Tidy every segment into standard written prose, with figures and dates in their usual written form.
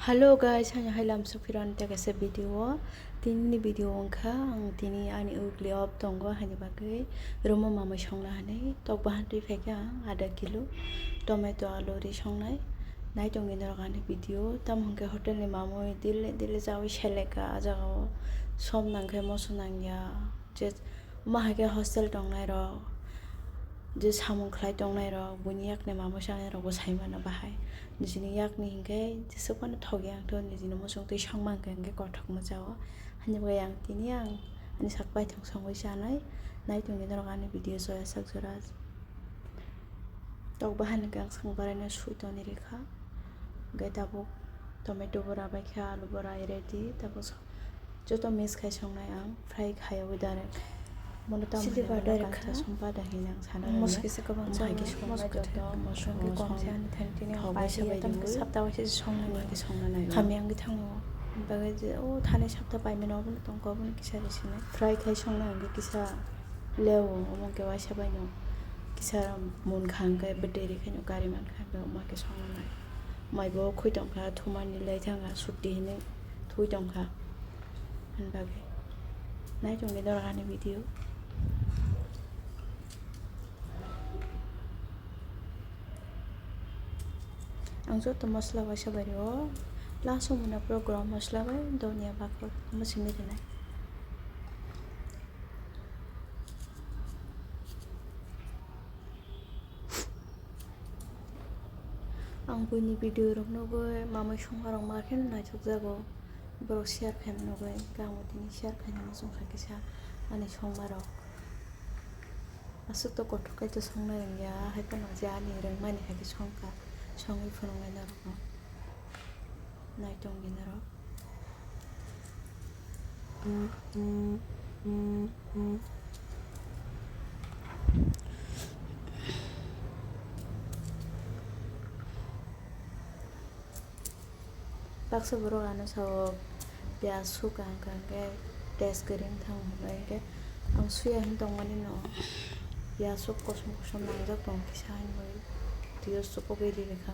Hello guys, hanya hilam sufiran tegese video. Tini video angka ang tini ani ugli op tongo hanya bagai romo mama songna hanai tokbahan tu fekya ada kilo tomato aluri songnai nai tongi norgani video tam hongke hotel ni mamo dile jawi seleka ajao som nangke mosu nangya je mahake hostel tongnai ro je samung khlai tongnai ro buni yakne mamo sangai ro saimana bahai nijini yakni hingke jesokono thogi ang to nijini mosong tui songmang hingke kothok majao hanyaba yang tini ang ani sakpai thong songoi sanai nai tongi norgani video soya saksora tokbahan gang sangbarana sui toni rekha gai tabuk tomato bora baikha alu bora ready tabuk joto mix khai songnai ang fry khayoi direct monotam silibar direct kha sompa dahinang sana moske se kabang chagi moske to mosongi komse ani thantini hobai sabai dum sapta wase songnai magi songnai khamyang gi thango bagai je o thane sapta paime no bun tong ko bun kisa resine fry khai songnai ang kisa lewo omong ke wa sabai no kisa mon khang kai bateri khai no kari man khang ga ma ke songnai mai bo khui tong kha thumani lai thanga sutti hine thui tong kha an bagai nai tong ni dorani video ang joto masla ba sabai ro laso muna program masla ba donia bakor masimi dinai ang buni video rok no go mama songa rok marken nai thok jago bro share khaim no go gamotini share khaim no song khakisa ani songma rok asuk to kothokai to songna rengya haipa no jani rengmani khaki songka songi phunongai na rok nai tongi na rok baksa bro ano sao pya su kang ke test kering thang bai ke ang suya hin tongmani no pya su kosom nangjak tong kisan bai tiyo su ko be lekha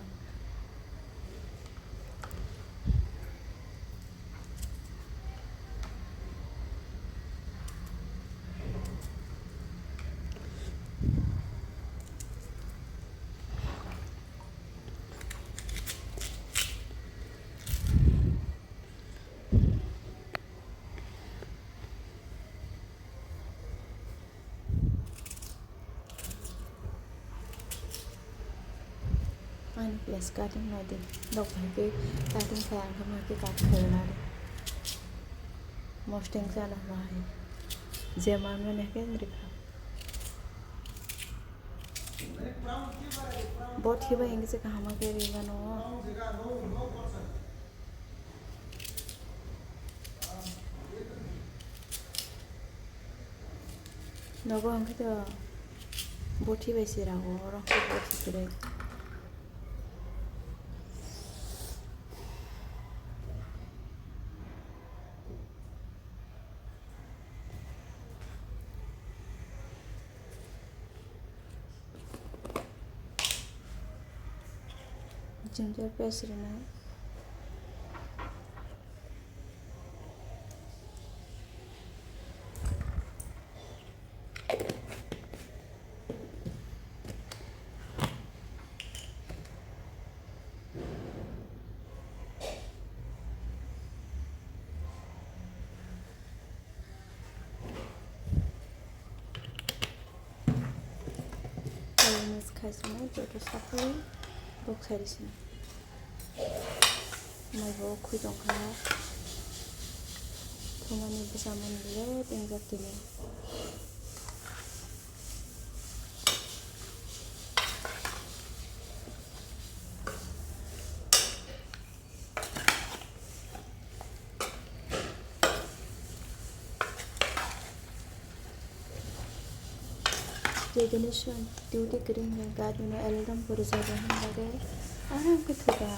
ani plus cutting na de dok bhai ke cutting kha ang kama ke cut khona de mosting sa na hai je man ne ke rikha बहुत ही भाई से कहाँ के रेगा no नगो हमके तो बहुत ही वैसे रहो और हमके बहुत ही करे ginger paste rena खाइ समय जोतो साफै बक्सारिसिन मैबो खुइ दंखा थमानि बिसामन ले बेंजाक दिले Definition duty kering gaadu no eldam purjaga hanbage aram ke thuga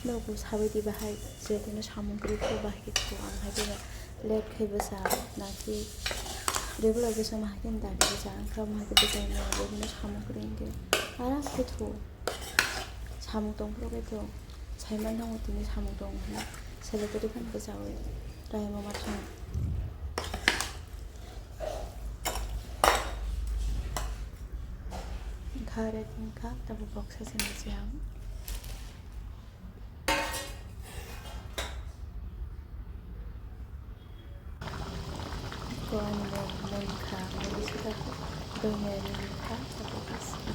logo sabedi bahai jedino samungri ko bahai ko ang habiba let khebasa naki regular besa mahaken dadi besa kram hake besa no jedino samungri nge aram ke thu samung tong pro ke to Saiman dong utini samung dong na sele tadi kan kesawe rai mama thang khare tingka tabu box sen siang ko ani men kha me sita ko donya ni kha tabu kas kha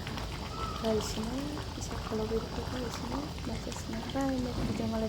rai sini bisa kalau begitu ko sini baca sini bye me jangan